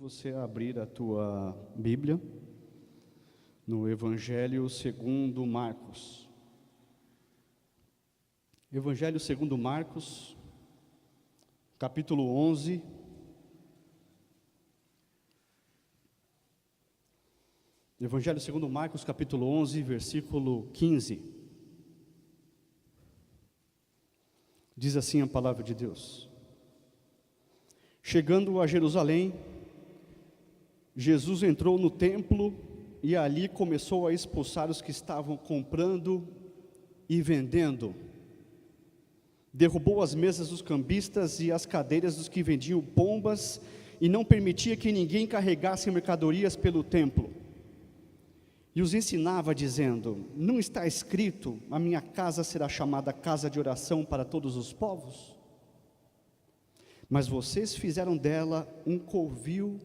você abrir a tua Bíblia no Evangelho segundo Marcos. Evangelho segundo Marcos, capítulo 11. Evangelho segundo Marcos, capítulo 11, versículo 15. Diz assim a palavra de Deus: Chegando a Jerusalém, Jesus entrou no templo e ali começou a expulsar os que estavam comprando e vendendo. Derrubou as mesas dos cambistas e as cadeiras dos que vendiam pombas e não permitia que ninguém carregasse mercadorias pelo templo. E os ensinava dizendo: não está escrito, a minha casa será chamada casa de oração para todos os povos? Mas vocês fizeram dela um covil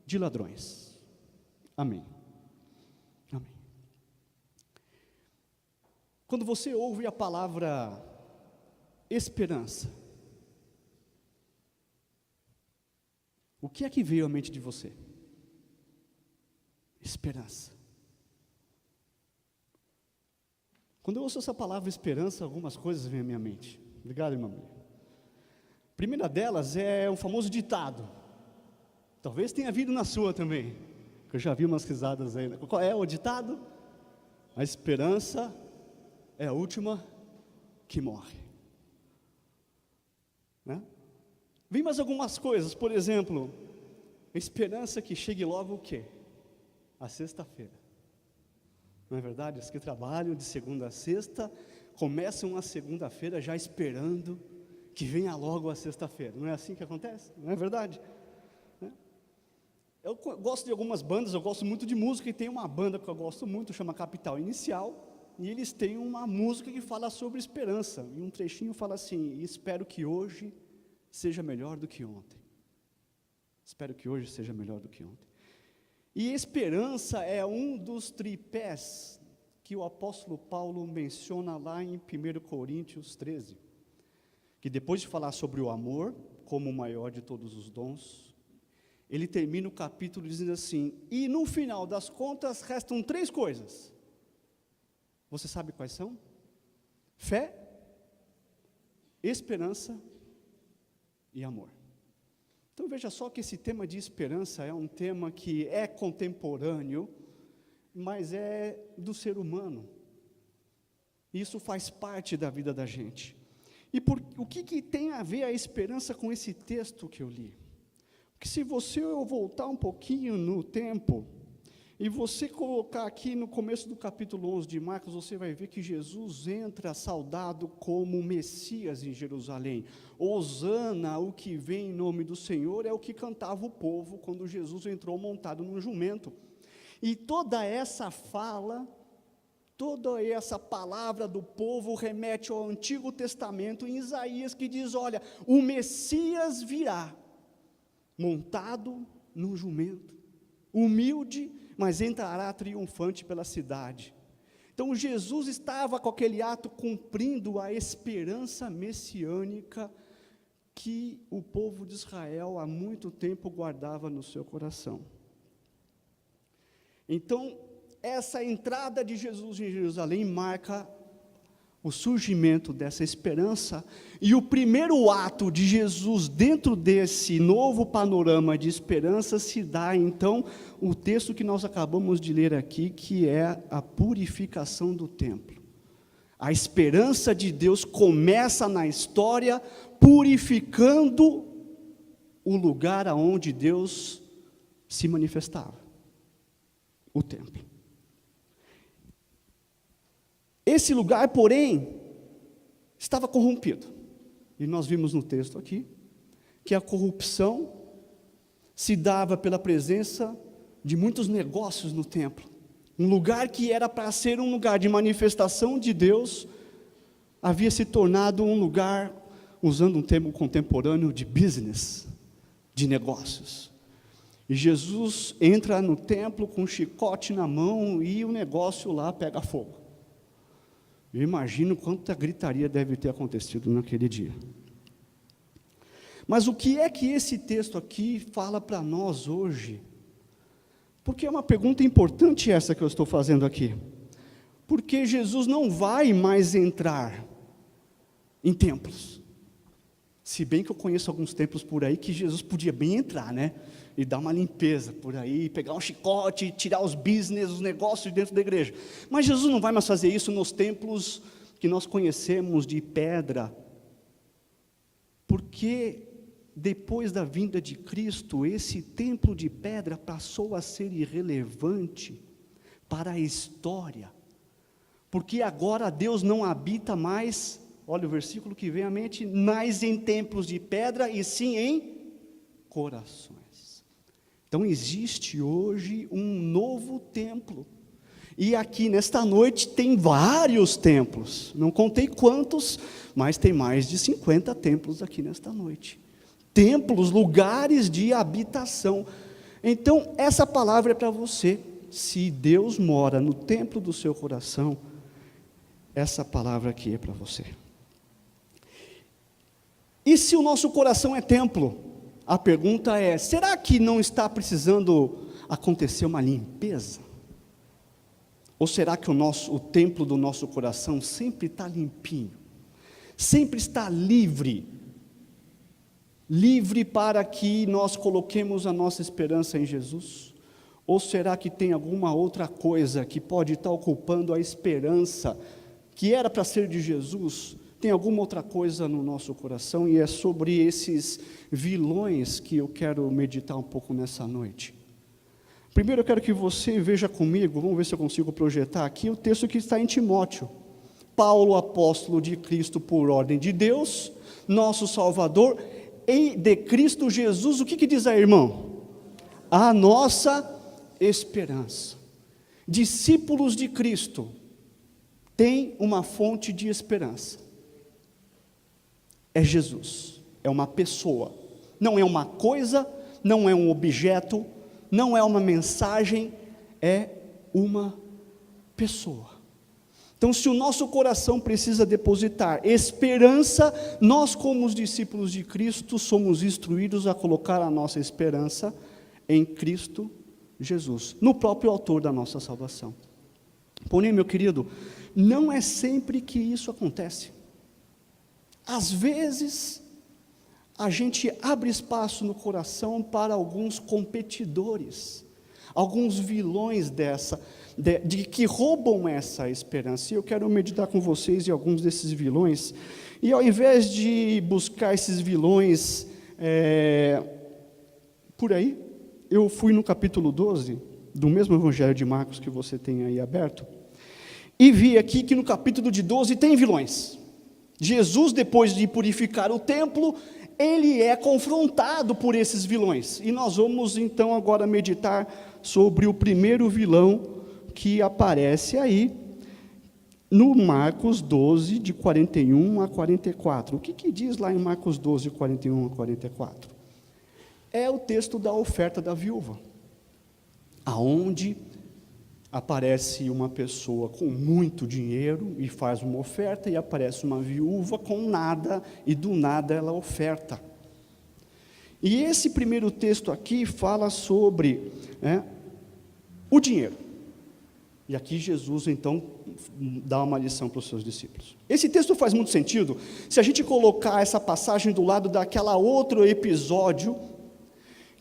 de ladrões. Amém. Amém. Quando você ouve a palavra esperança, o que é que veio à mente de você? Esperança. Quando eu ouço essa palavra esperança, algumas coisas vêm à minha mente. Obrigado, irmã Maria. A primeira delas é um famoso ditado. Talvez tenha vindo na sua também, que eu já vi umas risadas aí. Qual é o ditado? A esperança é a última que morre. Né? Vem mais algumas coisas, por exemplo, a esperança que chegue logo o quê? A sexta-feira. Não é verdade? Os que trabalham de segunda a sexta, começam a segunda-feira já esperando que venha logo a sexta-feira. Não é assim que acontece? Não é verdade? Eu gosto de algumas bandas, eu gosto muito de música, e tem uma banda que eu gosto muito, chama Capital Inicial, e eles têm uma música que fala sobre esperança, e um trechinho fala assim: espero que hoje seja melhor do que ontem. Espero que hoje seja melhor do que ontem. E esperança é um dos tripés que o apóstolo Paulo menciona lá em 1 Coríntios 13, que depois de falar sobre o amor, como o maior de todos os dons, ele termina o capítulo dizendo assim: e no final das contas restam 3 coisas. Você sabe quais são? Fé, esperança e amor. Então veja só que esse tema de esperança é um tema que é contemporâneo, mas é do ser humano. Isso faz parte da vida da gente. E o que tem a ver a esperança com esse texto que eu li? Porque se você voltar um pouquinho no tempo, e você colocar aqui no começo do capítulo 11 de Marcos, você vai ver que Jesus entra saudado como Messias em Jerusalém. Hosana, o que vem em nome do Senhor, é o que cantava o povo quando Jesus entrou montado num jumento. E toda essa fala, toda essa palavra do povo remete ao Antigo Testamento, em Isaías, que diz: olha, o Messias virá, montado num jumento, humilde, mas entrará triunfante pela cidade. Então Jesus estava com aquele ato cumprindo a esperança messiânica que o povo de Israel há muito tempo guardava no seu coração. Então, essa entrada de Jesus em Jerusalém marca o surgimento dessa esperança, e o primeiro ato de Jesus dentro desse novo panorama de esperança se dá, então, o texto que nós acabamos de ler aqui, que é a purificação do templo. A esperança de Deus começa na história purificando o lugar aonde Deus se manifestava, o templo. Esse lugar, porém, estava corrompido. E nós vimos no texto aqui que a corrupção se dava pela presença de muitos negócios no templo. Um lugar que era para ser um lugar de manifestação de Deus, havia se tornado um lugar, usando um termo contemporâneo, de business, de negócios. E Jesus entra no templo com um chicote na mão e o negócio lá pega fogo. Eu imagino quanta gritaria deve ter acontecido naquele dia. Mas o que é que esse texto aqui fala para nós hoje? Porque é uma pergunta importante essa que eu estou fazendo aqui. Porque Jesus não vai mais entrar em templos. Se bem que eu conheço alguns templos por aí que Jesus podia bem entrar, né? E dar uma limpeza por aí, pegar um chicote, tirar os business, os negócios de dentro da igreja. Mas Jesus não vai mais fazer isso nos templos que nós conhecemos de pedra. Porque depois da vinda de Cristo, esse templo de pedra passou a ser irrelevante para a história. Porque agora Deus não habita mais, olha o versículo que vem à mente, mais em templos de pedra, e sim em corações. Então existe hoje um novo templo. E aqui nesta noite tem vários templos. Não contei quantos, mas tem mais de 50 templos aqui nesta noite. Templos, lugares de habitação. Então essa palavra é para você. Se Deus mora no templo do seu coração, essa palavra aqui é para você. E se o nosso coração é templo? A pergunta é, será que não está precisando acontecer uma limpeza? Ou será que o templo do nosso coração sempre está limpinho? Sempre está livre? Livre para que nós coloquemos a nossa esperança em Jesus? Ou será que tem alguma outra coisa que pode estar ocupando a esperança que era para ser de Jesus? Tem alguma outra coisa no nosso coração? E é sobre esses vilões que eu quero meditar um pouco nessa noite. Primeiro eu quero que você veja comigo, vamos ver se eu consigo projetar aqui, o texto que está em Timóteo. Paulo, apóstolo de Cristo por ordem de Deus, nosso Salvador, e de Cristo Jesus, o que diz aí, irmão? A nossa esperança. Discípulos de Cristo têm uma fonte de esperança. É Jesus, é uma pessoa, não é uma coisa, não é um objeto, não é uma mensagem, é uma pessoa. Então, se o nosso coração precisa depositar esperança, nós, como os discípulos de Cristo, somos instruídos a colocar a nossa esperança em Cristo Jesus, no próprio autor da nossa salvação. Porém, meu querido, não é sempre que isso acontece. Às vezes, a gente abre espaço no coração para alguns competidores, alguns vilões de que roubam essa esperança. E eu quero meditar com vocês em alguns desses vilões. E ao invés de buscar esses vilões por aí, eu fui no capítulo 12, do mesmo Evangelho de Marcos que você tem aí aberto, e vi aqui que no capítulo de 12 tem vilões. Jesus, depois de purificar o templo, ele é confrontado por esses vilões. E nós vamos então agora meditar sobre o primeiro vilão que aparece aí, no Marcos 12, de 41 a 44. O que diz lá em Marcos 12, 41 a 44? É o texto da oferta da viúva, aonde aparece uma pessoa com muito dinheiro e faz uma oferta, e aparece uma viúva com nada, e do nada ela oferta. E esse primeiro texto aqui fala sobre o dinheiro. E aqui Jesus então dá uma lição para os seus discípulos. Esse texto faz muito sentido se a gente colocar essa passagem do lado daquela outro episódio,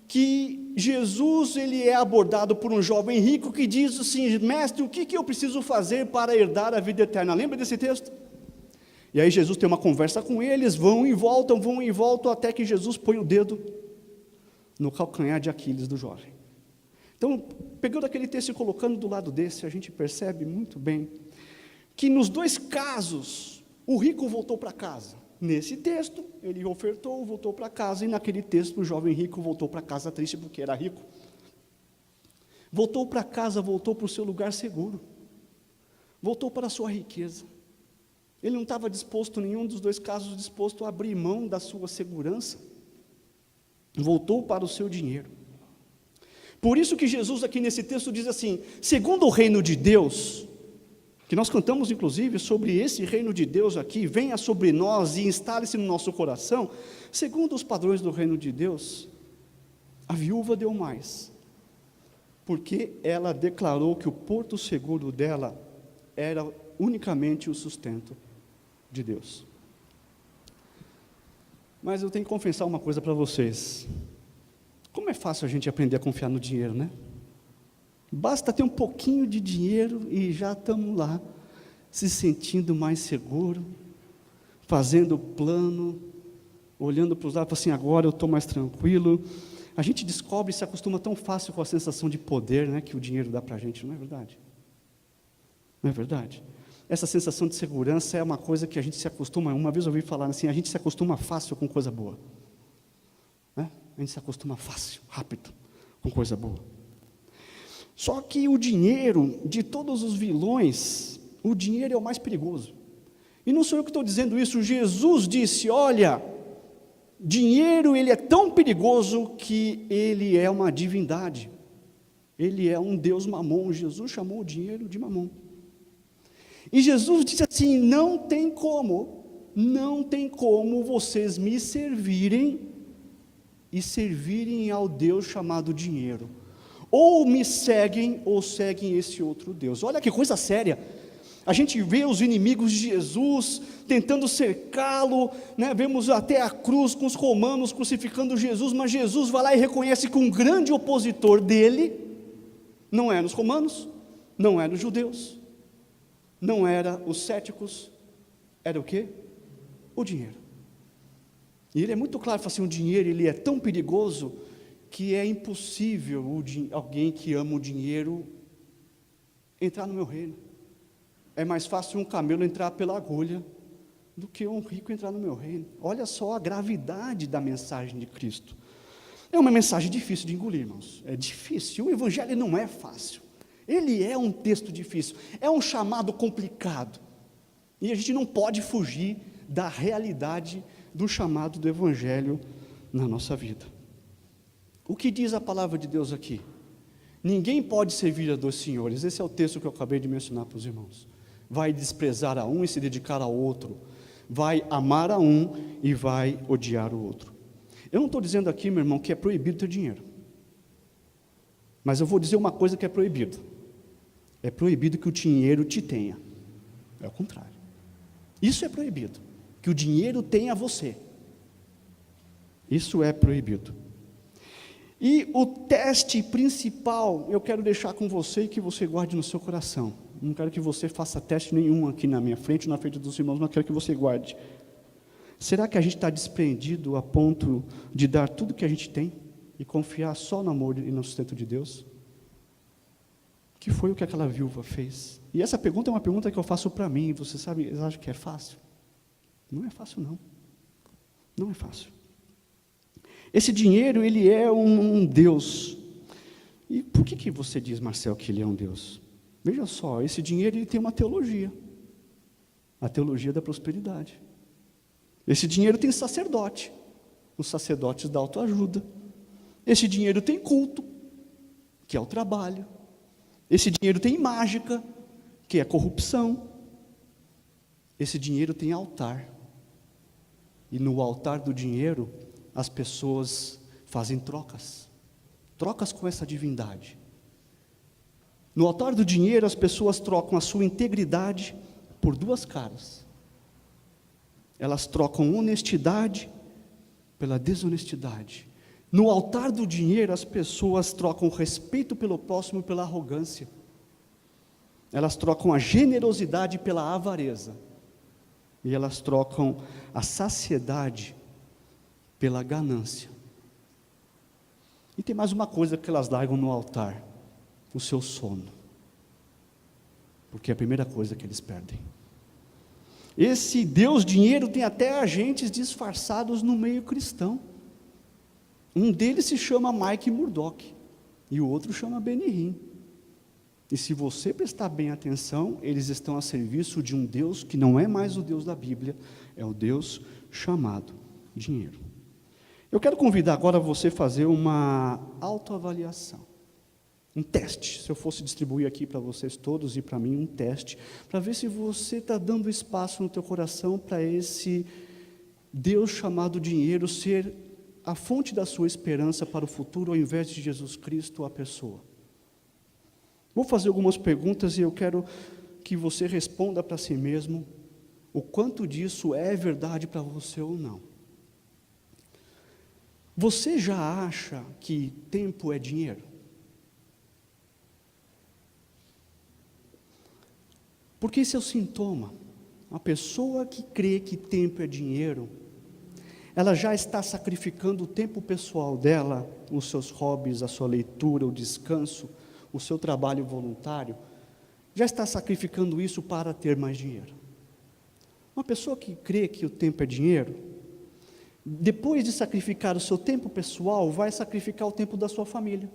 que Jesus ele é abordado por um jovem rico que diz assim: mestre, o que eu preciso fazer para herdar a vida eterna? Lembra desse texto? E aí Jesus tem uma conversa com eles, vão e voltam, até que Jesus põe o dedo no calcanhar de Aquiles do jovem. Então, pegando aquele texto e colocando do lado desse, a gente percebe muito bem que nos dois casos, o rico voltou para casa. Nesse texto, ele ofertou, voltou para casa, e naquele texto, o jovem rico voltou para casa triste porque era rico. Voltou para casa, voltou para o seu lugar seguro, voltou para a sua riqueza. Ele não estava disposto, nenhum dos dois casos, disposto a abrir mão da sua segurança. Voltou para o seu dinheiro. Por isso que Jesus aqui nesse texto diz assim: segundo o reino de Deus, que nós cantamos inclusive sobre esse reino de Deus aqui, venha sobre nós e instale-se no nosso coração, segundo os padrões do reino de Deus, a viúva deu mais, porque ela declarou que o porto seguro dela era unicamente o sustento de Deus. Mas eu tenho que confessar uma coisa para vocês, como é fácil a gente aprender a confiar no dinheiro, né? Basta ter um pouquinho de dinheiro e já estamos lá, se sentindo mais seguro, fazendo plano, olhando para os lados, assim, agora eu estou mais tranquilo. A gente descobre e se acostuma tão fácil com a sensação de poder, né, que o dinheiro dá para a gente, não é verdade? Não é verdade? Essa sensação de segurança é uma coisa que a gente se acostuma, uma vez eu ouvi falar assim, a gente se acostuma fácil com coisa boa. Né? A gente se acostuma fácil, rápido, com coisa boa. Só que o dinheiro, de todos os vilões, o dinheiro é o mais perigoso. E não sou eu que estou dizendo isso, Jesus disse, olha, dinheiro ele é tão perigoso que ele é uma divindade. Ele é um Deus mamon, Jesus chamou o dinheiro de mamon. E Jesus disse assim, não tem como vocês me servirem e servirem ao Deus chamado dinheiro. Ou me seguem, ou seguem esse outro Deus. Olha que coisa séria. A gente vê os inimigos de Jesus tentando cercá-lo, né? Vemos até a cruz com os romanos crucificando Jesus, mas Jesus vai lá e reconhece que um grande opositor dele, não eram os romanos, não eram os judeus, não eram os céticos, era o quê? O dinheiro. E ele é muito claro, fala assim, o dinheiro ele é tão perigoso, que é impossível alguém que ama o dinheiro entrar no meu reino. É mais fácil um camelo entrar pela agulha do que um rico entrar no meu reino. Olha só a gravidade da mensagem de Cristo. É uma mensagem difícil de engolir, irmãos. É difícil. O evangelho não é fácil. Ele é um texto difícil. É um chamado complicado. E a gente não pode fugir da realidade do chamado do evangelho na nossa vida. O que diz a palavra de Deus aqui? Ninguém pode servir a dois senhores. Esse é o texto que eu acabei de mencionar para os irmãos. Vai desprezar a um e se dedicar ao outro. Vai amar a um e vai odiar o outro. Eu não estou dizendo aqui, meu irmão, que é proibido ter dinheiro. Mas eu vou dizer uma coisa que é proibido. É proibido que o dinheiro te tenha. É o contrário. Isso é proibido. Que o dinheiro tenha você. Isso é proibido. E o teste principal, eu quero deixar com você e que você guarde no seu coração. Não quero que você faça teste nenhum aqui na minha frente, na frente dos irmãos, mas quero que você guarde. Será que a gente está despreendido a ponto de dar tudo que a gente tem e confiar só no amor e no sustento de Deus? Que foi o que aquela viúva fez? E essa pergunta é uma pergunta que eu faço para mim. Você sabe, eles acham que é fácil? Não é fácil, não. Não é fácil. Esse dinheiro, ele é um Deus. E por que você diz, Marcel, que ele é um Deus? Veja só, esse dinheiro ele tem uma teologia. A teologia da prosperidade. Esse dinheiro tem sacerdote. Os sacerdotes da autoajuda. Esse dinheiro tem culto, que é o trabalho. Esse dinheiro tem mágica, que é corrupção. Esse dinheiro tem altar. E no altar do dinheiro, as pessoas fazem trocas com essa divindade. No altar do dinheiro, as pessoas trocam a sua integridade por duas caras. Elas trocam honestidade pela desonestidade. No altar do dinheiro, as pessoas trocam respeito pelo próximo pela arrogância. Elas trocam a generosidade pela avareza. E elas trocam a saciedade pela ganância. E tem mais uma coisa que elas largam no altar: o seu sono. Porque é a primeira coisa que eles perdem. Esse Deus dinheiro tem até agentes disfarçados no meio cristão. Um deles se chama Mike Murdock e o outro chama Benny Hinn. E se você prestar bem atenção, eles estão a serviço de um Deus que não é mais o Deus da Bíblia, é o Deus chamado dinheiro. Eu quero convidar agora você a fazer uma autoavaliação. Um teste, se eu fosse distribuir aqui para vocês todos e para mim um teste, para ver se você está dando espaço no teu coração para esse Deus chamado dinheiro ser a fonte da sua esperança para o futuro, ao invés de Jesus Cristo, a pessoa. Vou fazer algumas perguntas e eu quero que você responda para si mesmo o quanto disso é verdade para você ou não. Você já acha que tempo é dinheiro? Porque esse é o sintoma. Uma pessoa que crê que tempo é dinheiro, ela já está sacrificando o tempo pessoal dela, os seus hobbies, a sua leitura, o descanso, o seu trabalho voluntário, já está sacrificando isso para ter mais dinheiro. Uma pessoa que crê que o tempo é dinheiro, depois de sacrificar o seu tempo pessoal, vai sacrificar o tempo da sua família.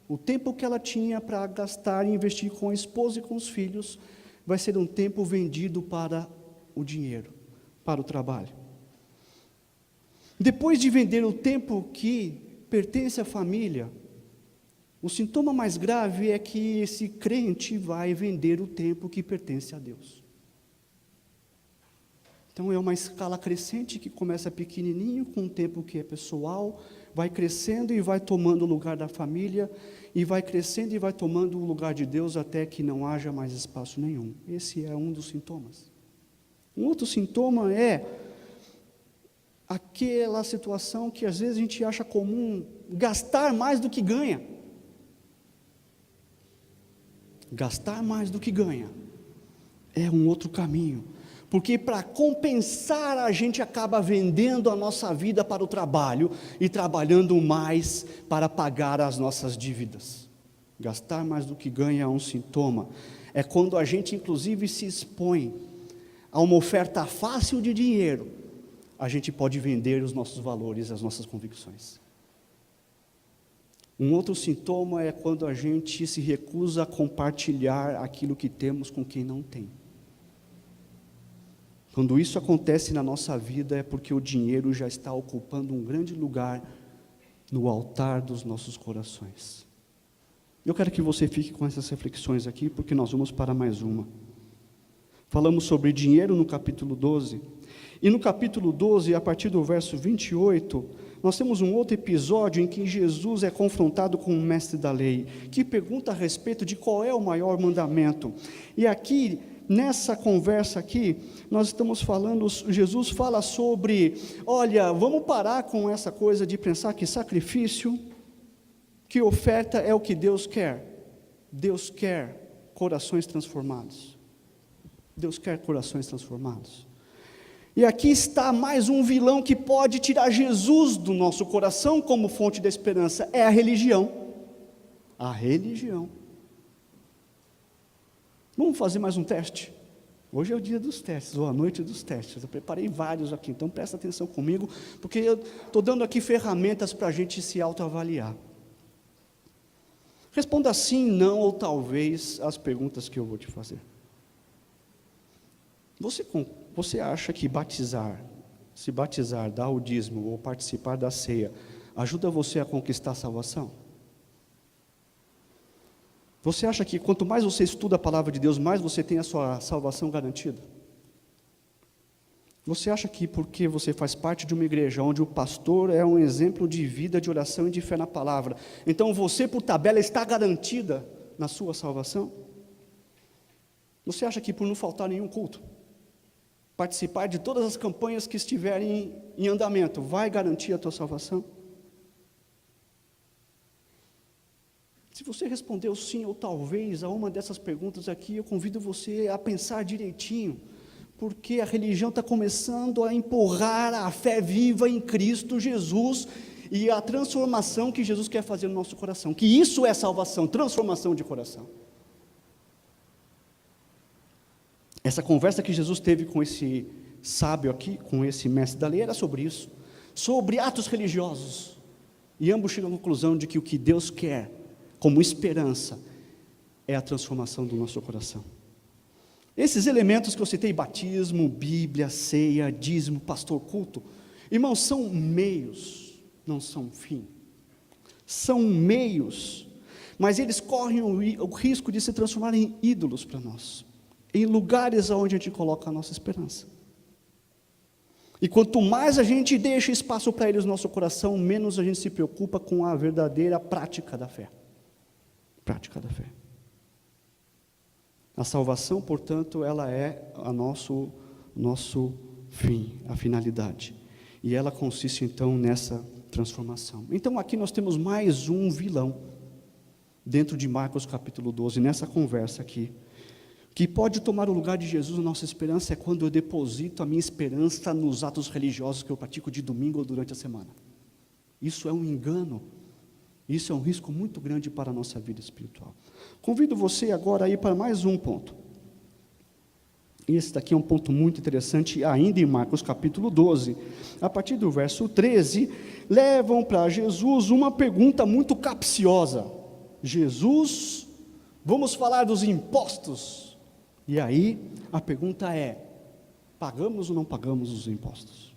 O tempo que ela tinha para gastar e investir com a esposa e com os filhos, vai ser um tempo vendido para o dinheiro, para o trabalho. Depois de vender o tempo que pertence à família, o sintoma mais grave é que esse crente vai vender o tempo que pertence a Deus. Então é uma escala crescente que começa pequenininho, com um tempo que é pessoal, vai crescendo e vai tomando o lugar da família, e vai crescendo e vai tomando o lugar de Deus até que não haja mais espaço nenhum. Esse é um dos sintomas. Um outro sintoma é aquela situação que às vezes a gente acha comum, gastar mais do que ganha. Gastar mais do que ganha é um outro caminho. Porque para compensar a gente acaba vendendo a nossa vida para o trabalho e trabalhando mais para pagar as nossas dívidas. Gastar mais do que ganha é um sintoma. É quando a gente inclusive se expõe a uma oferta fácil de dinheiro, a gente pode vender os nossos valores, as nossas convicções. Um outro sintoma é quando a gente se recusa a compartilhar aquilo que temos com quem não tem. Quando isso acontece na nossa vida é porque o dinheiro já está ocupando um grande lugar no altar dos nossos corações. Eu quero que você fique com essas reflexões aqui, porque nós vamos para mais uma. Falamos sobre dinheiro no capítulo 12, e no capítulo 12, a partir do verso 28, nós temos um outro episódio em que Jesus é confrontado com um mestre da lei, que pergunta a respeito de qual é o maior mandamento. E aqui, nessa conversa aqui, nós estamos falando, Jesus fala sobre, olha, vamos parar com essa coisa de pensar que sacrifício, que oferta é o que Deus quer. Deus quer corações transformados. Deus quer corações transformados. E aqui está mais um vilão que pode tirar Jesus do nosso coração como fonte da esperança, é a religião. A religião. Vamos fazer mais um teste? Hoje é o dia dos testes, ou a noite dos testes. Eu preparei vários aqui, então presta atenção comigo, porque eu estou dando aqui ferramentas para a gente se autoavaliar. Responda sim, não ou talvez às perguntas que eu vou te fazer. Você acha que se batizar, dar o dízimo ou participar da ceia, ajuda você a conquistar a salvação? Você acha que quanto mais você estuda a palavra de Deus, mais você tem a sua salvação garantida? Você acha que porque você faz parte de uma igreja onde o pastor é um exemplo de vida, de oração e de fé na palavra, então você por tabela está garantida na sua salvação? Você acha que por não faltar nenhum culto, participar de todas as campanhas que estiverem em andamento, vai garantir a tua salvação? Se você respondeu sim ou talvez a uma dessas perguntas aqui, eu convido você a pensar direitinho, porque a religião está começando a empurrar a fé viva em Cristo Jesus e a transformação que Jesus quer fazer no nosso coração, que isso é salvação, transformação de coração. Essa conversa que Jesus teve com esse sábio aqui, com esse mestre da lei, era sobre isso, sobre atos religiosos, e ambos chegam à conclusão de que o que Deus quer como esperança é a transformação do nosso coração. Esses elementos que eu citei, batismo, Bíblia, ceia, dízimo, pastor, culto, irmãos, são meios, não são fim. São meios mas eles correm o risco de se transformar em ídolos para nós, em lugares onde a gente coloca a nossa esperança. E quanto mais a gente deixa espaço para eles no nosso coração, menos a gente se preocupa com a verdadeira prática da fé. Prática da fé. A salvação, portanto, ela é o nosso fim, a finalidade. E ela consiste, então, nessa transformação. Então, aqui nós temos mais um vilão, dentro de Marcos capítulo 12, nessa conversa aqui, que pode tomar o lugar de Jesus. A nossa esperança é quando eu deposito a minha esperança nos atos religiosos que eu pratico de domingo ou durante a semana. Isso é um engano, isso é um risco muito grande para a nossa vida espiritual. Convido você agora a ir para mais um ponto. Esse daqui é um ponto muito interessante, ainda em Marcos capítulo 12, a partir do verso 13, levam para Jesus uma pergunta muito capciosa. Jesus, vamos falar dos impostos. E aí, a pergunta é, pagamos ou não pagamos os impostos?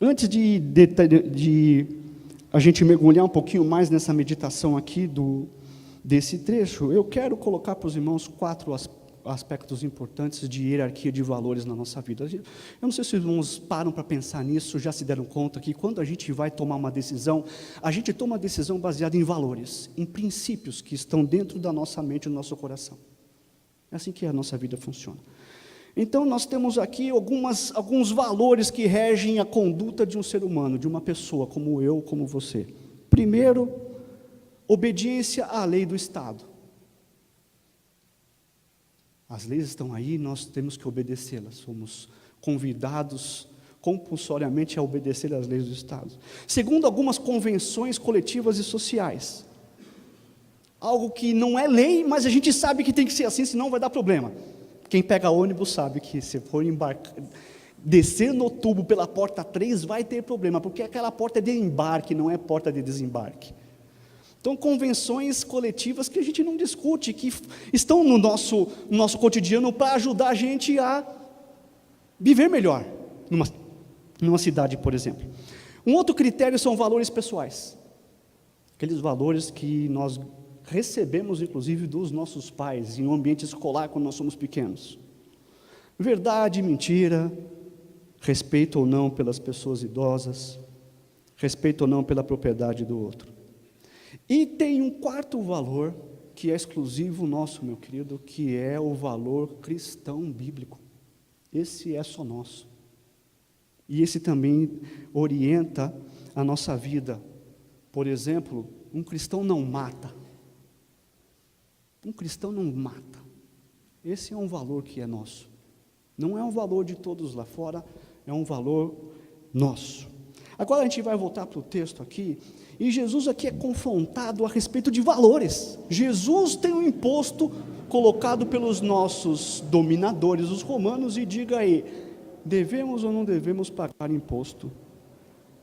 Antes de a gente mergulhar um pouquinho mais nessa meditação aqui desse trecho, eu quero colocar para os irmãos 4 aspectos importantes de hierarquia de valores na nossa vida. Eu não sei se os irmãos param para pensar nisso, já se deram conta que quando a gente vai tomar uma decisão, a gente toma uma decisão baseada em valores, em princípios que estão dentro da nossa mente e do nosso coração. É assim que a nossa vida funciona. Então, nós temos aqui alguns valores que regem a conduta de um ser humano, de uma pessoa como eu, como você. Primeiro, obediência à lei do Estado. As leis estão aí, nós temos que obedecê-las. Somos convidados compulsoriamente a obedecer às leis do Estado. Segundo, algumas convenções coletivas e sociais. Algo que não é lei, mas a gente sabe que tem que ser assim, senão vai dar problema. Quem pega ônibus sabe que se for descer no tubo pela porta 3 vai ter problema, porque aquela porta é de embarque, não é porta de desembarque. Então, convenções coletivas que a gente não discute, que estão no nosso cotidiano para ajudar a gente a viver melhor, numa cidade, por exemplo. Um outro critério são valores pessoais. Aqueles valores que nós recebemos, inclusive, dos nossos pais, em um ambiente escolar, quando nós somos pequenos. Verdade, mentira, respeito ou não pelas pessoas idosas, respeito ou não pela propriedade do outro. E tem um quarto valor, que é exclusivo nosso, meu querido, que é o valor cristão bíblico. Esse é só nosso. E esse também orienta a nossa vida. Por exemplo, um cristão não mata. Um cristão não mata. Esse é um valor que é nosso. Não é um valor de todos lá fora, é um valor nosso. Agora a gente vai voltar para o texto aqui, e Jesus aqui é confrontado a respeito de valores. Jesus tem um imposto colocado pelos nossos dominadores, os romanos, e diga aí, devemos ou não devemos pagar imposto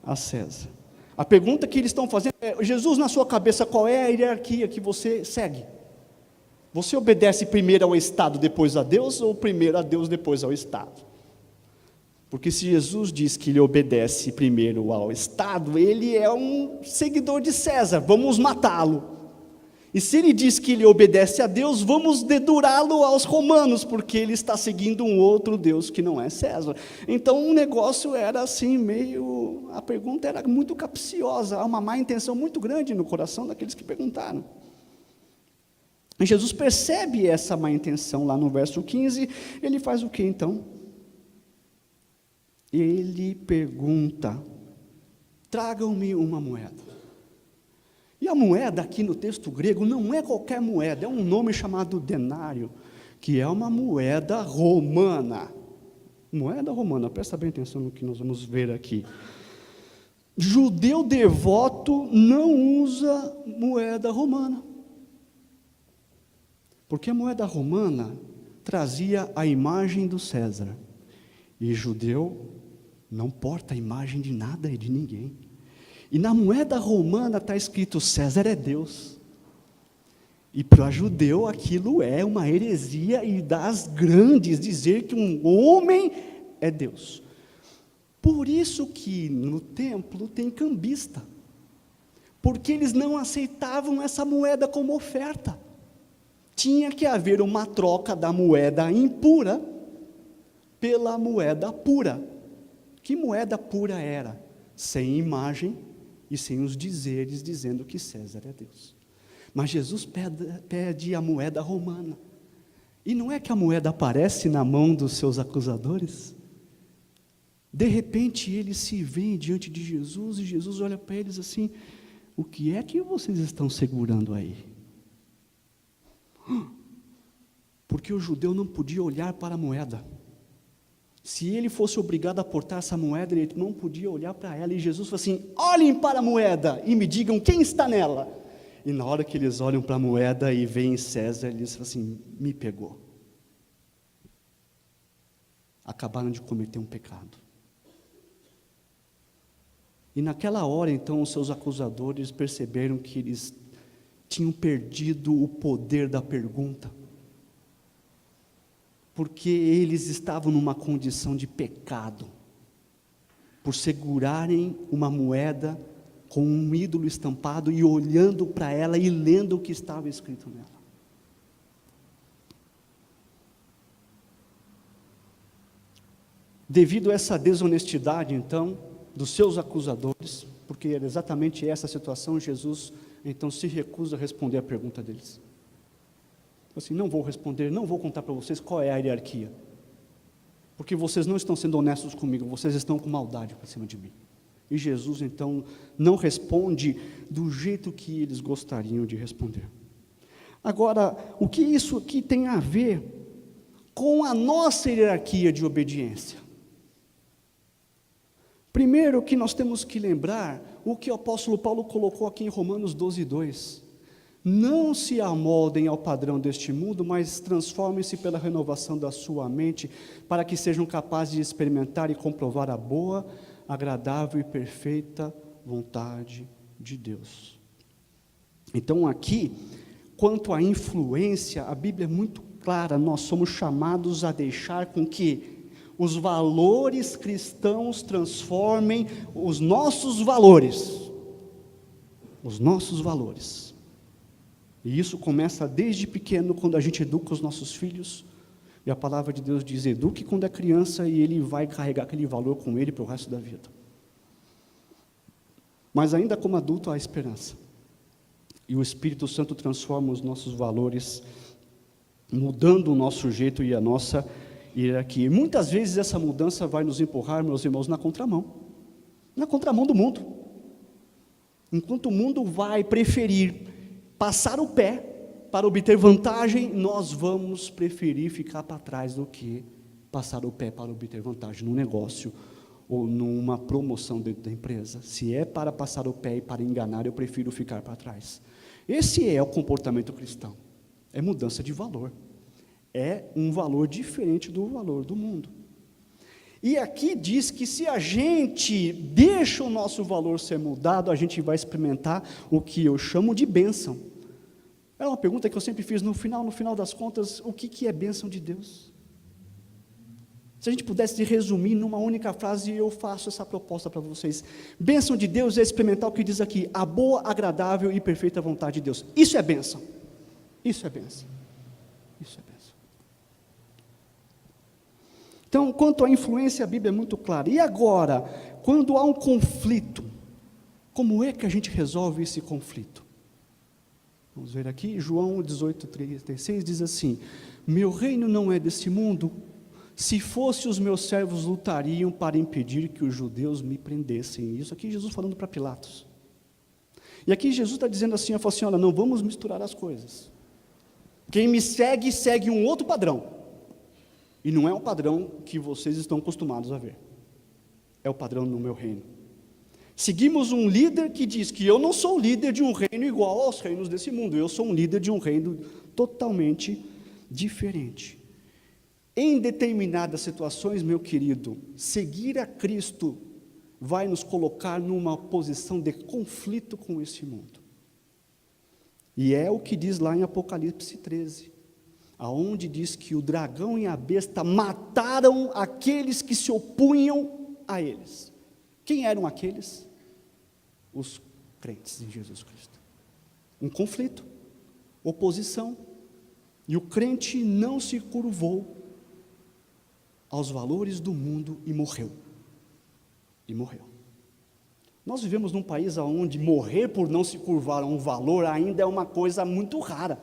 a César? A pergunta que eles estão fazendo é, Jesus, na sua cabeça, qual é a hierarquia que você segue? Você obedece primeiro ao Estado, depois a Deus, ou primeiro a Deus, depois ao Estado? Porque se Jesus diz que ele obedece primeiro ao Estado, ele é um seguidor de César, vamos matá-lo. E se ele diz que ele obedece a Deus, vamos dedurá-lo aos romanos, porque ele está seguindo um outro Deus que não é César. Então o negócio era assim, a pergunta era muito capciosa, há uma má intenção muito grande no coração daqueles que perguntaram. E Jesus percebe essa má intenção lá no verso 15, ele faz o que então? Ele pergunta, tragam-me uma moeda. E a moeda aqui no texto grego não é qualquer moeda, é um nome chamado denário, que é uma moeda romana. Moeda romana, presta bem atenção no que nós vamos ver aqui. Judeu devoto não usa moeda romana. Porque a moeda romana trazia a imagem do César. E judeu não porta a imagem de nada e de ninguém. E na moeda romana está escrito, César é Deus. E para judeu aquilo é uma heresia e das grandes, dizer que um homem é Deus. Por isso que no templo tem cambista, porque eles não aceitavam essa moeda como oferta. Tinha que haver uma troca da moeda impura pela moeda pura. Que moeda pura era? Sem imagem e sem os dizeres dizendo que César é Deus. Mas Jesus pede a moeda romana. E não é que a moeda aparece na mão dos seus acusadores? De repente eles se veem diante de Jesus e Jesus olha para eles assim: o que é que vocês estão segurando aí? Porque o judeu não podia olhar para a moeda. Se ele fosse obrigado a portar essa moeda, ele não podia olhar para ela. E Jesus falou assim: olhem para a moeda e me digam quem está nela. E na hora que eles olham para a moeda e veem César, eles falam assim: me pegou. Acabaram de cometer um pecado. E naquela hora, então, os seus acusadores perceberam que eles tinham perdido o poder da pergunta, porque eles estavam numa condição de pecado, por segurarem uma moeda com um ídolo estampado e olhando para ela e lendo o que estava escrito nela. Devido a essa desonestidade, então, dos seus acusadores, porque era exatamente essa situação, Jesus então se recusa a responder a pergunta deles. Assim, não vou responder, não vou contar para vocês qual é a hierarquia, porque vocês não estão sendo honestos comigo, vocês estão com maldade para cima de mim. E Jesus então não responde do jeito que eles gostariam de responder. Agora, o que isso aqui tem a ver com a nossa hierarquia de obediência? Primeiro que nós temos que lembrar o que o apóstolo Paulo colocou aqui em Romanos 12:2. Não se amoldem ao padrão deste mundo, mas transformem-se pela renovação da sua mente, para que sejam capazes de experimentar e comprovar a boa, agradável e perfeita vontade de Deus. Então aqui, quanto à influência, a Bíblia é muito clara: nós somos chamados a deixar com que os valores cristãos transformem os nossos valores. Os nossos valores. E isso começa desde pequeno, quando a gente educa os nossos filhos. E a palavra de Deus diz: eduque quando é criança, e ele vai carregar aquele valor com ele para o resto da vida. Mas ainda como adulto há esperança. E o Espírito Santo transforma os nossos valores, mudando o nosso jeito e a nossa hierarquia. E muitas vezes essa mudança vai nos empurrar, meus irmãos, na contramão do mundo. Enquanto o mundo vai preferir passar o pé para obter vantagem, nós vamos preferir ficar para trás do que passar o pé para obter vantagem num negócio ou numa promoção dentro da empresa. Se é para passar o pé e para enganar, eu prefiro ficar para trás. Esse é o comportamento cristão. É mudança de valor. É um valor diferente do valor do mundo. E aqui diz que se a gente deixa o nosso valor ser mudado, a gente vai experimentar o que eu chamo de bênção. É uma pergunta que eu sempre fiz: no final das contas, o que é bênção de Deus? Se a gente pudesse resumir numa única frase, eu faço essa proposta para vocês. Bênção de Deus é experimentar o que diz aqui: a boa, agradável e perfeita vontade de Deus. Isso é bênção. Isso é bênção. Isso é bênção. Então, quanto à influência, a Bíblia é muito clara. E agora, quando há um conflito, como é que a gente resolve esse conflito? Vamos ver aqui, João 18:36 diz assim: meu reino não é desse mundo. Se fosse, os meus servos lutariam para impedir que os judeus me prendessem. Isso aqui Jesus falando para Pilatos. E aqui Jesus está dizendo assim, eu falo assim: olha, não vamos misturar as coisas. Quem me segue, segue um outro padrão. E não é o padrão que vocês estão acostumados a ver. É o padrão no meu reino. Seguimos um líder que diz que eu não sou líder de um reino igual aos reinos desse mundo. Eu sou um líder de um reino totalmente diferente. Em determinadas situações, meu querido, seguir a Cristo vai nos colocar numa posição de conflito com esse mundo. E é o que diz lá em Apocalipse 13, aonde diz que o dragão e a besta mataram aqueles que se opunham a eles. Quem eram aqueles? Os crentes em Jesus Cristo. Um conflito, oposição, e o crente não se curvou aos valores do mundo e morreu. E morreu. Nós vivemos num país onde morrer por não se curvar a um valor ainda é uma coisa muito rara.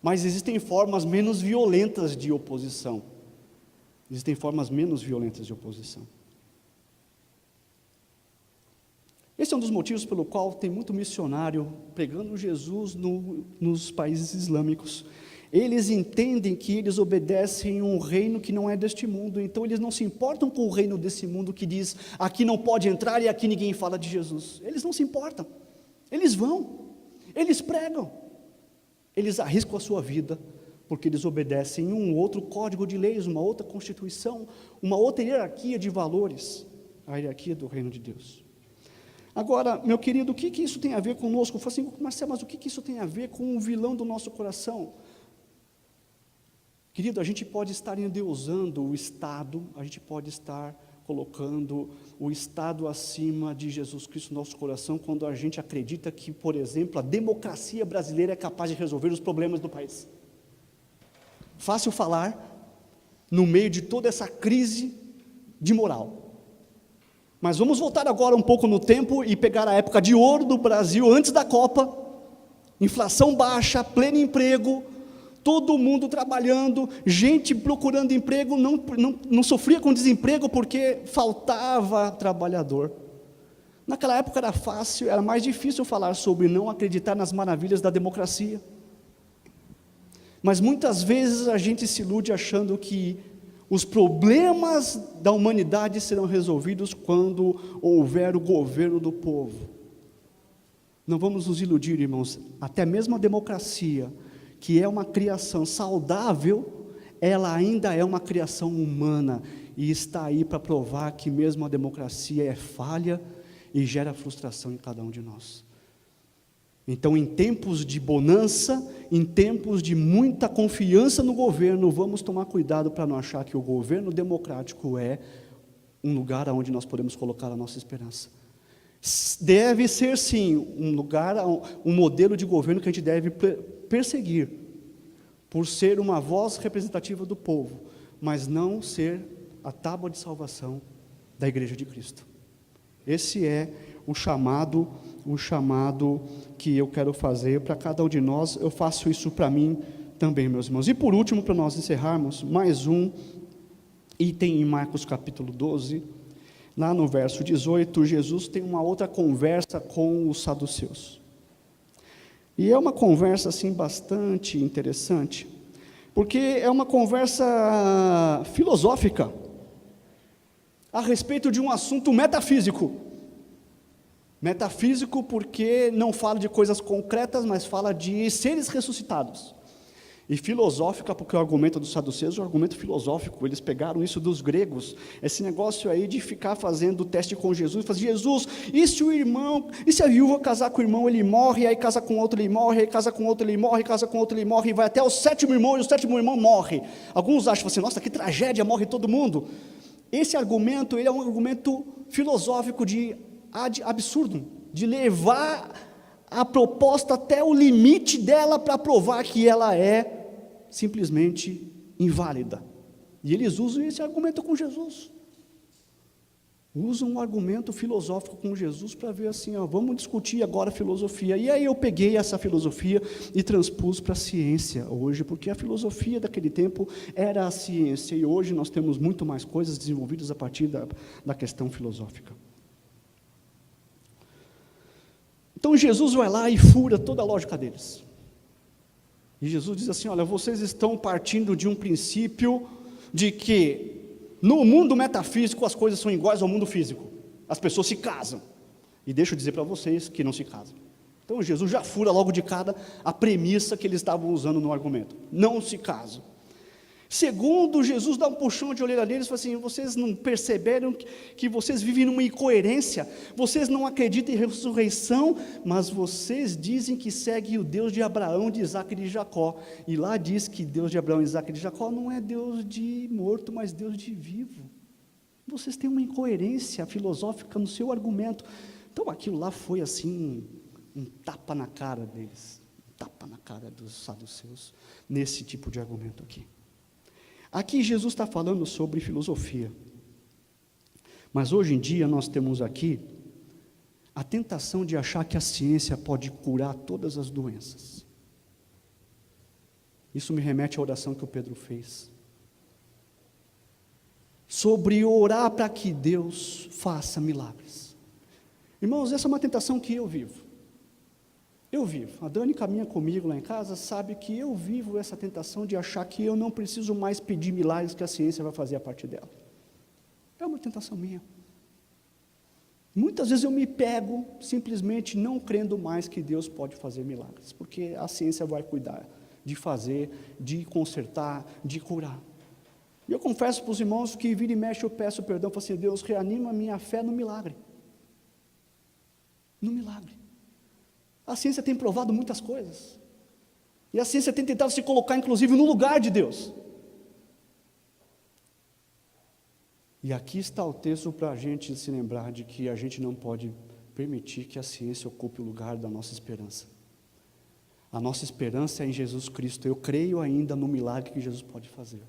Mas existem formas menos violentas de oposição. Existem formas menos violentas de oposição. Esse é um dos motivos pelo qual tem muito missionário pregando Jesus nos países islâmicos. Eles entendem que eles obedecem um reino que não é deste mundo, então eles não se importam com o reino desse mundo que diz, aqui não pode entrar e aqui ninguém fala de Jesus. Eles não se importam, eles vão, eles pregam, eles arriscam a sua vida, porque eles obedecem um outro código de leis, uma outra constituição, uma outra hierarquia de valores, a hierarquia do reino de Deus. Agora, meu querido, o que isso tem a ver conosco? Eu falo assim, Marcelo, mas o que isso tem a ver com o vilão do nosso coração? Querido, a gente pode estar endeusando o Estado, a gente pode estar colocando o Estado acima de Jesus Cristo no nosso coração, quando a gente acredita que, por exemplo, a democracia brasileira é capaz de resolver os problemas do país. Fácil falar, no meio de toda essa crise de moral. Mas vamos voltar agora um pouco no tempo e pegar a época de ouro do Brasil, antes da Copa, inflação baixa, pleno emprego, todo mundo trabalhando, gente procurando emprego, não sofria com desemprego porque faltava trabalhador. Naquela época era fácil, era mais difícil falar sobre não acreditar nas maravilhas da democracia. Mas muitas vezes a gente se ilude achando que os problemas da humanidade serão resolvidos quando houver o governo do povo. Não vamos nos iludir, irmãos, até mesmo a democracia, que é uma criação saudável, ela ainda é uma criação humana, e está aí para provar que mesmo a democracia é falha e gera frustração em cada um de nós. Então, em tempos de bonança, em tempos de muita confiança no governo, vamos tomar cuidado para não achar que o governo democrático é um lugar onde nós podemos colocar a nossa esperança. Deve ser, sim, um lugar, um modelo de governo que a gente deve perseguir, por ser uma voz representativa do povo, mas não ser a tábua de salvação da Igreja de Cristo. Esse é o chamado que eu quero fazer para cada um de nós. Eu faço isso para mim também, meus irmãos. E por último, para nós encerrarmos, mais um item em Marcos capítulo 12, lá no verso 18, Jesus tem uma outra conversa com os saduceus. E é uma conversa assim bastante interessante, porque é uma conversa filosófica a respeito de um assunto metafísico. Metafísico porque não fala de coisas concretas, mas fala de seres ressuscitados. E filosófica porque o argumento dos saduceus é um argumento filosófico, eles pegaram isso dos gregos, esse negócio aí de ficar fazendo teste com Jesus, fazer Jesus, e se a viúva casar com o irmão, ele morre, aí casa com outro, ele morre, aí casa com outro, ele morre, casa com outro, ele morre, e vai até o sétimo irmão, e o sétimo irmão morre. Alguns acham assim, nossa, que tragédia, morre todo mundo. Esse argumento, ele é um argumento filosófico de absurdo, de levar a proposta até o limite dela para provar que ela é simplesmente inválida. E eles usam esse argumento com Jesus. Usam um argumento filosófico com Jesus para ver assim, vamos discutir agora filosofia. E aí eu peguei essa filosofia e transpus para a ciência hoje, porque a filosofia daquele tempo era a ciência, e hoje nós temos muito mais coisas desenvolvidas a partir da questão filosófica. Então Jesus vai lá e fura toda a lógica deles. E Jesus diz assim, olha, vocês estão partindo de um princípio de que no mundo metafísico as coisas são iguais ao mundo físico. As pessoas se casam. E deixa eu dizer para vocês que não se casam. Então Jesus já fura logo de cara a premissa que eles estavam usando no argumento. Não se casam. Segundo, Jesus dá um puxão de orelha neles e fala assim, vocês não perceberam que vocês vivem numa incoerência? Vocês não acreditam em ressurreição, mas vocês dizem que seguem o Deus de Abraão, de Isaac e de Jacó. E lá diz que Deus de Abraão, Isaac e de Jacó não é Deus de morto, mas Deus de vivo. vocês têm uma incoerência filosófica no seu argumento. Então aquilo lá foi assim, um tapa na cara deles, um tapa na cara dos saduceus, nesse tipo de argumento aqui. Aqui Jesus está falando sobre filosofia, mas hoje em dia nós temos aqui a tentação de achar que a ciência pode curar todas as doenças. Isso me remete à oração que o Pedro fez, sobre orar para que Deus faça milagres. Irmãos, essa é uma tentação que eu vivo. A Dani caminha comigo lá em casa, sabe que eu vivo essa tentação de achar que eu não preciso mais pedir milagres que a ciência vai fazer a partir dela. É uma tentação minha. Muitas vezes eu me pego simplesmente não crendo mais que Deus pode fazer milagres, porque a ciência vai cuidar de fazer, de consertar, de curar. E eu confesso para os irmãos que vira e mexe eu peço perdão, falo assim, Deus, reanima a minha fé no milagre. No milagre. A ciência tem provado muitas coisas, e a ciência tem tentado se colocar inclusive no lugar de Deus. E aqui está o texto para a gente se lembrar de que a gente não pode permitir que a ciência ocupe o lugar da nossa esperança. A nossa esperança é em Jesus Cristo. Eu creio ainda no milagre que Jesus pode fazer.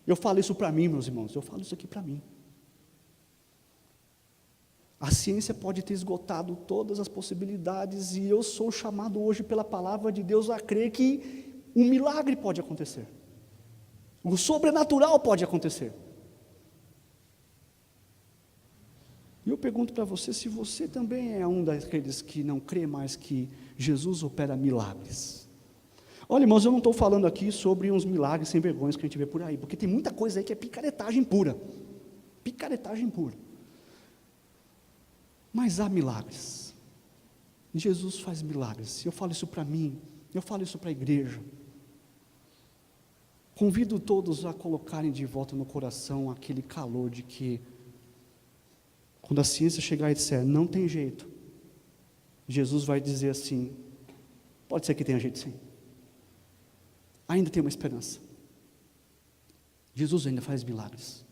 Eu falo isso para mim, meus irmãos, eu falo isso aqui para mim. A ciência pode ter esgotado todas as possibilidades, e eu sou chamado hoje pela palavra de Deus a crer que um milagre pode acontecer. O sobrenatural pode acontecer. E eu pergunto para você, se você também é um daqueles que não crê mais que Jesus opera milagres. Olha, irmãos, eu não estou falando aqui sobre uns milagres sem vergonhas que a gente vê por aí, porque tem muita coisa aí que é picaretagem pura. Picaretagem pura. Mas há milagres. Jesus faz milagres. Eu falo isso para mim, eu falo isso para a igreja. Convido todos a colocarem de volta no coração aquele calor de que, quando a ciência chegar e disser, não tem jeito, Jesus vai dizer assim, pode ser que tenha jeito sim. Ainda tem uma esperança. Jesus ainda faz milagres.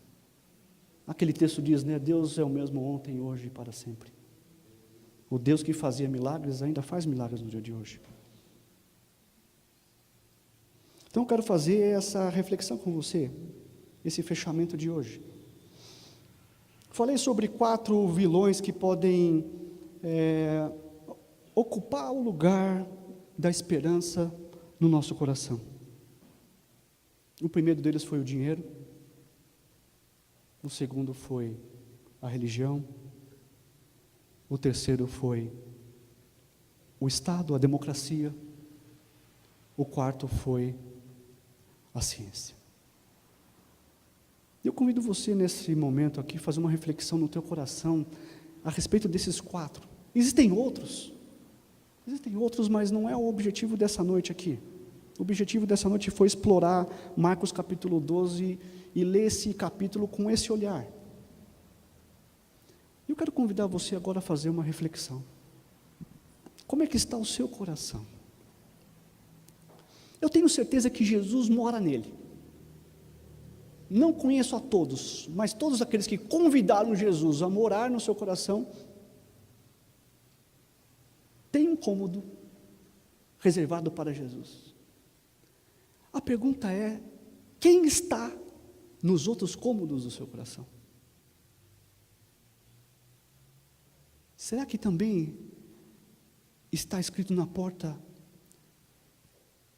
Aquele texto diz, né, Deus é o mesmo ontem, hoje e para sempre. O Deus que fazia milagres ainda faz milagres no dia de hoje. Então eu quero fazer essa reflexão com você, esse fechamento de hoje. Falei sobre 4 vilões que podem ocupar o lugar da esperança no nosso coração. O primeiro deles foi o dinheiro, o segundo foi a religião, o terceiro foi o Estado, a democracia, o quarto foi a ciência. Eu convido você nesse momento aqui a fazer uma reflexão no teu coração a respeito desses 4. Existem outros, mas não é o objetivo dessa noite aqui. O objetivo dessa noite foi explorar Marcos capítulo 12 e ler esse capítulo com esse olhar. Eu quero convidar você agora a fazer uma reflexão. Como é que está o seu coração? Eu tenho certeza que Jesus mora nele. Não conheço a todos, mas todos aqueles que convidaram Jesus a morar no seu coração, têm um cômodo reservado para Jesus. A pergunta é, quem está nos outros cômodos do seu coração? Será que também está escrito na porta,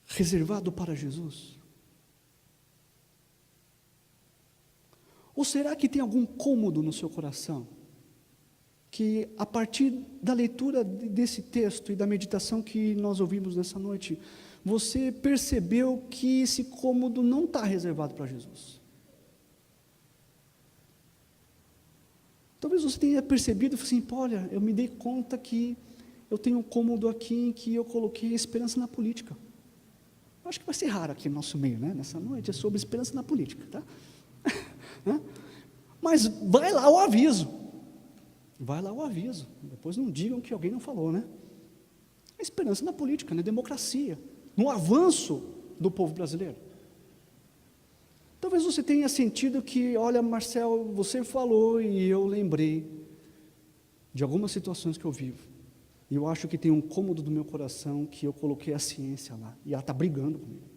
reservado para Jesus? Ou será que tem algum cômodo no seu coração, que a partir da leitura desse texto e da meditação que nós ouvimos nessa noite, você percebeu que esse cômodo não está reservado para Jesus? Talvez você tenha percebido, assim, olha, eu me dei conta que eu tenho um cômodo aqui em que eu coloquei a esperança na política. Acho que vai ser raro aqui no nosso meio, né? Nessa noite é sobre esperança na política, tá? Mas vai lá o aviso. Vai lá o aviso. Depois não digam que alguém não falou, né? A esperança na política, na democracia, no avanço do povo brasileiro. Talvez você tenha sentido que, olha, Marcel, você falou e eu lembrei de algumas situações que eu vivo. E eu acho que tem um cômodo do meu coração que eu coloquei a ciência lá. E ela está brigando comigo.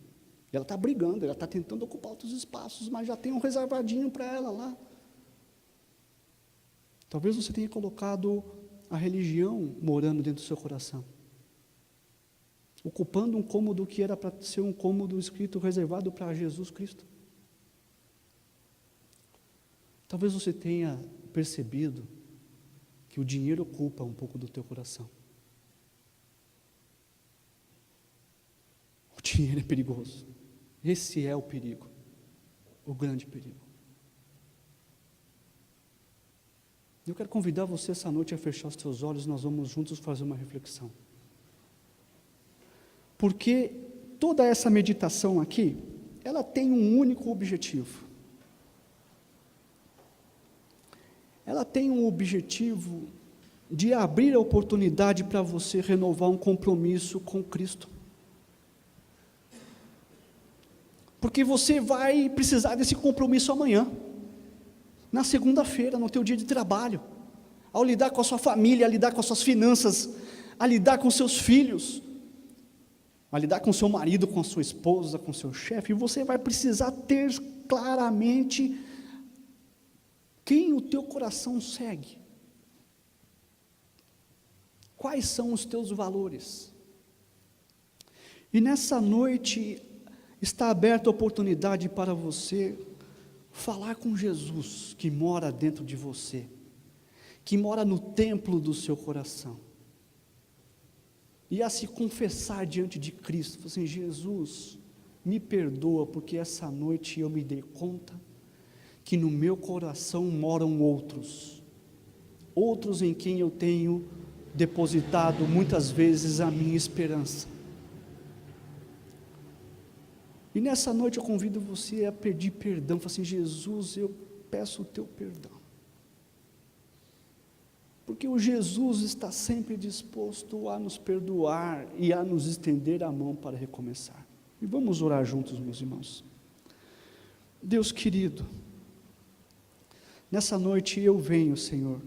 Ela está brigando, ela está tentando ocupar outros espaços, mas já tem um reservadinho para ela lá. Talvez você tenha colocado a religião morando dentro do seu coração, ocupando um cômodo que era para ser um cômodo escrito reservado para Jesus Cristo. Talvez você tenha percebido que o dinheiro ocupa um pouco do teu coração. O dinheiro é perigoso. Esse é o perigo, o grande perigo. Eu quero convidar você essa noite a fechar os teus olhos, nós vamos juntos fazer uma reflexão. Porque toda essa meditação aqui, ela tem um único objetivo. Ela tem um objetivo de abrir a oportunidade para você renovar um compromisso com Cristo. Porque você vai precisar desse compromisso amanhã, na segunda-feira, no teu dia de trabalho, ao lidar com a sua família, a lidar com as suas finanças, a lidar com seus filhos, a lidar com seu marido, com a sua esposa, com seu chefe, e você vai precisar ter claramente quem o teu coração segue. Quais são os teus valores? E nessa noite está aberta a oportunidade para você falar com Jesus, que mora dentro de você, que mora no templo do seu coração, e a se confessar diante de Cristo, assim, Jesus, me perdoa, porque essa noite eu me dei conta que no meu coração moram outros em quem eu tenho depositado muitas vezes a minha esperança. E nessa noite eu convido você a pedir perdão, falar assim, Jesus, eu peço o teu perdão. Porque o Jesus está sempre disposto a nos perdoar e a nos estender a mão para recomeçar. E vamos orar juntos, meus irmãos. Deus querido, nessa noite eu venho, Senhor,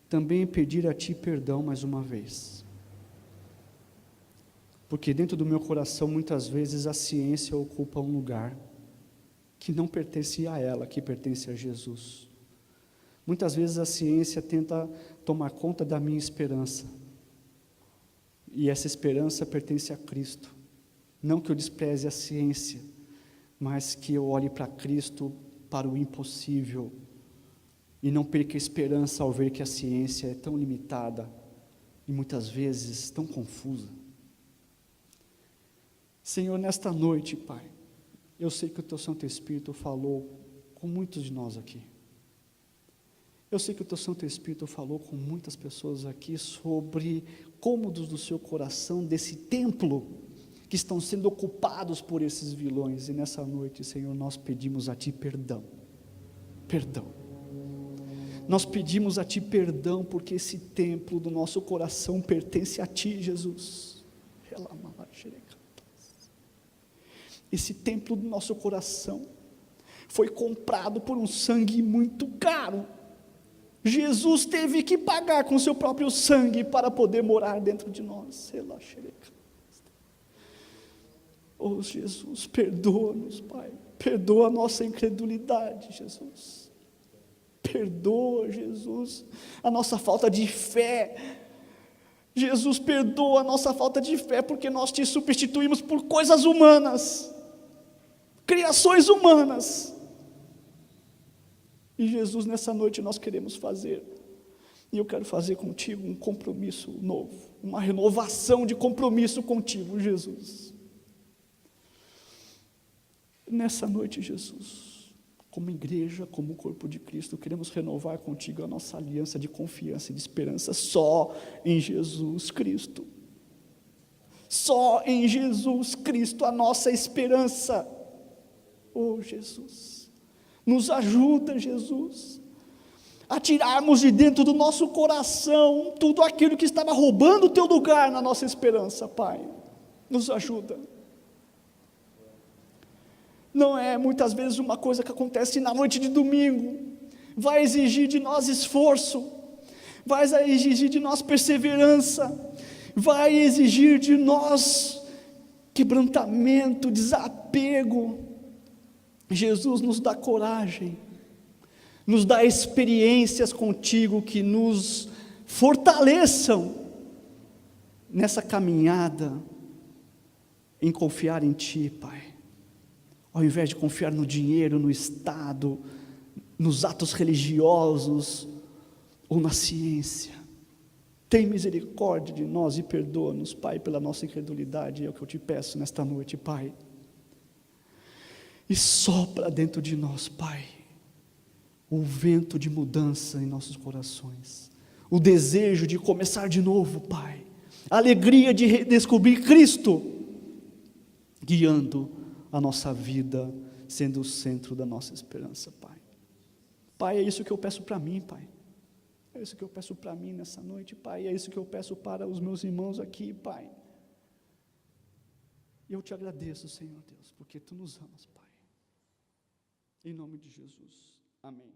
também pedir a Ti perdão mais uma vez. Porque dentro do meu coração, muitas vezes, a ciência ocupa um lugar que não pertence a ela, que pertence a Jesus. Muitas vezes a ciência tenta tomar conta da minha esperança. E essa esperança pertence a Cristo. Não que eu despreze a ciência, mas que eu olhe para Cristo, para o impossível, e não perca a esperança ao ver que a ciência é tão limitada e muitas vezes tão confusa. Senhor, nesta noite, Pai, eu sei que o Teu Santo Espírito falou com muitos de nós aqui. Eu sei que o Teu Santo Espírito falou com muitas pessoas aqui sobre cômodos do seu coração, desse templo, que estão sendo ocupados por esses vilões. E nessa noite, Senhor, nós pedimos a Ti perdão. Perdão. Nós pedimos a Ti perdão, porque esse templo do nosso coração pertence a Ti, Jesus. Esse templo do nosso coração foi comprado por um sangue muito caro. Jesus teve que pagar com seu próprio sangue para poder morar dentro de nós. Oh Jesus, perdoa-nos, Pai. Perdoa a nossa incredulidade, Jesus. Perdoa, Jesus, a nossa falta de fé. Jesus, perdoa a nossa falta de fé, porque nós Te substituímos por coisas humanas, criações humanas. E Jesus, nessa noite nós queremos fazer, e eu quero fazer contigo um compromisso novo, uma renovação de compromisso contigo, Jesus. Nessa noite, Jesus, como igreja, como corpo de Cristo, queremos renovar contigo a nossa aliança de confiança e de esperança só em Jesus Cristo. Só em Jesus Cristo a nossa esperança. Oh Jesus, nos ajuda, Jesus, a tirarmos de dentro do nosso coração tudo aquilo que estava roubando o Teu lugar na nossa esperança, Pai. Nos ajuda. Não é muitas vezes uma coisa que acontece na noite de domingo. Vai exigir de nós esforço, vai exigir de nós perseverança, vai exigir de nós quebrantamento, desapego. Jesus nos dá coragem, nos dá experiências contigo que nos fortaleçam nessa caminhada em confiar em Ti, Pai. Ao invés de confiar no dinheiro, no Estado, nos atos religiosos ou na ciência. Tem misericórdia de nós e perdoa-nos, Pai, pela nossa incredulidade, é o que eu te peço nesta noite, Pai. E sopra dentro de nós, Pai, o vento de mudança em nossos corações, o desejo de começar de novo, Pai, a alegria de redescobrir Cristo, guiando a nossa vida, sendo o centro da nossa esperança, Pai. Pai, é isso que eu peço para mim, Pai. É isso que eu peço para mim nessa noite, Pai. É isso que eu peço para os meus irmãos aqui, Pai. E eu te agradeço, Senhor Deus, porque Tu nos amas, Pai. Em nome de Jesus. Amém.